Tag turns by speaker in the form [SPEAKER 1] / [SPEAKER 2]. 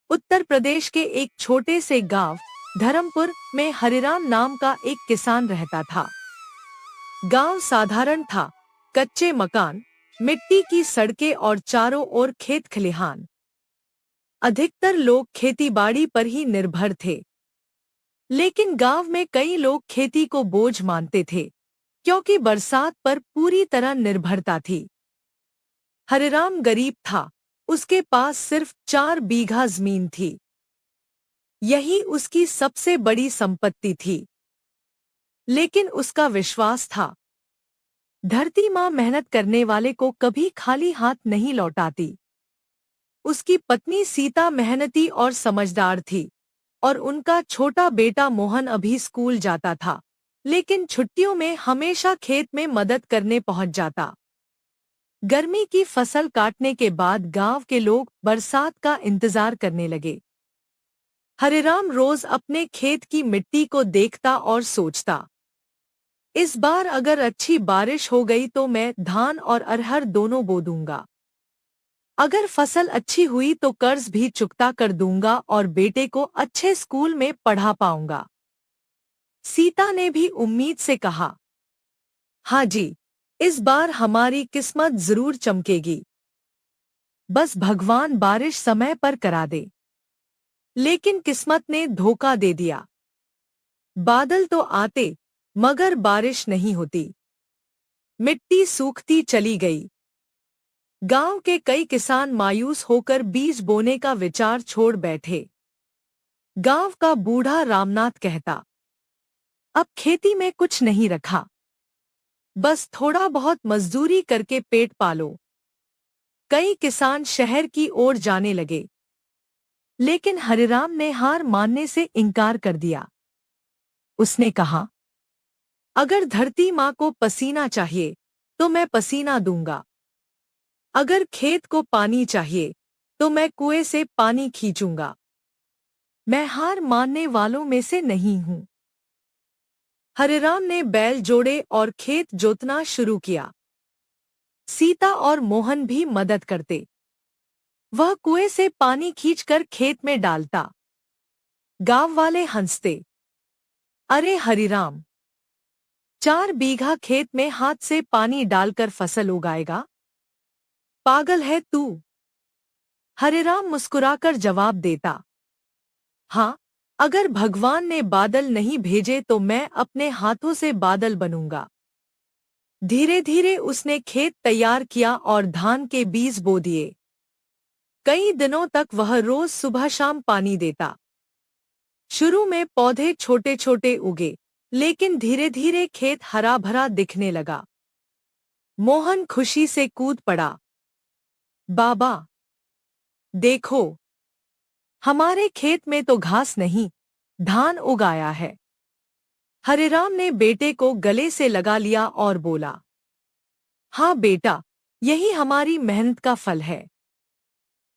[SPEAKER 1] उत्तर प्रदेश के एक छोटे से गांव धर्मपुर में हरिराम नाम का एक किसान रहता था। गांव साधारण था, कच्चे मकान, मिट्टी की सड़कें और चारों ओर खेत खलिहान। अधिकतर लोग खेतीबाड़ी पर ही निर्भर थे। लेकिन गांव में कई लोग खेती को बोझ मानते थे, क्योंकि बरसात पर पूरी तरह निर्भरता थी। हरिराम गरीब था, उसके पास सिर्फ 4 बीघा जमीन थी। यही उसकी सबसे बड़ी संपत्ति थी। लेकिन उसका विश्वास था, धरती माँ मेहनत करने वाले को कभी खाली हाथ नहीं लौटाती। उसकी पत्नी सीता मेहनती और समझदार थी, और उनका छोटा बेटा मोहन अभी स्कूल जाता था, लेकिन छुट्टियों में हमेशा खेत में मदद करने पहुंच जाता। गर्मी की फसल काटने के बाद गांव के लोग बरसात का इंतजार करने लगे। हरिराम रोज अपने खेत की मिट्टी को देखता और सोचता, इस बार अगर अच्छी बारिश हो गई तो मैं धान और अरहर दोनों बो दूंगा। अगर फसल अच्छी हुई तो कर्ज भी चुकता कर दूंगा और बेटे को अच्छे स्कूल में पढ़ा पाऊंगा। सीता ने भी उम्मीद से कहा, हाँ जी, इस बार हमारी किस्मत जरूर चमकेगी। बस भगवान बारिश समय पर करा दे। लेकिन किस्मत ने धोखा दे दिया। बादल तो आते, मगर बारिश नहीं होती। मिट्टी सूखती चली गई। गांव के कई किसान मायूस होकर बीज बोने का विचार छोड़ बैठे। गांव का बूढ़ा रामनाथ कहता, अब खेती में कुछ नहीं रखा, बस थोड़ा बहुत मजदूरी करके पेट पालो। कई किसान शहर की ओर जाने लगे, लेकिन हरिराम ने हार मानने से इनकार कर दिया। उसने कहा, अगर धरती माँ को पसीना चाहिए तो मैं पसीना दूंगा। अगर खेत को पानी चाहिए तो मैं कुएं से पानी खींचूंगा। मैं हार मानने वालों में से नहीं हूं। हरिराम ने बैल जोड़े और खेत जोतना शुरू किया। सीता और मोहन भी मदद करते। वह कुएं से पानी खींचकर खेत में डालता। गांव वाले हंसते, अरे हरिराम, 4 बीघा खेत में हाथ से पानी डालकर फसल उगाएगा? पागल है तू। हरिराम मुस्कुराकर जवाब देता, हाँ, अगर भगवान ने बादल नहीं भेजे तो मैं अपने हाथों से बादल बनूंगा। धीरे धीरे उसने खेत तैयार किया और धान के बीज बो दिए। कई दिनों तक वह रोज सुबह शाम पानी देता। शुरू में पौधे छोटे छोटे उगे, लेकिन धीरे धीरे खेत हरा भरा दिखने लगा। मोहन खुशी से कूद पड़ा, बाबा, देखो, हमारे खेत में तो घास नहीं, धान उगाया है। हरिराम ने बेटे को गले से लगा लिया और बोला, हाँ बेटा, यही हमारी मेहनत का फल है।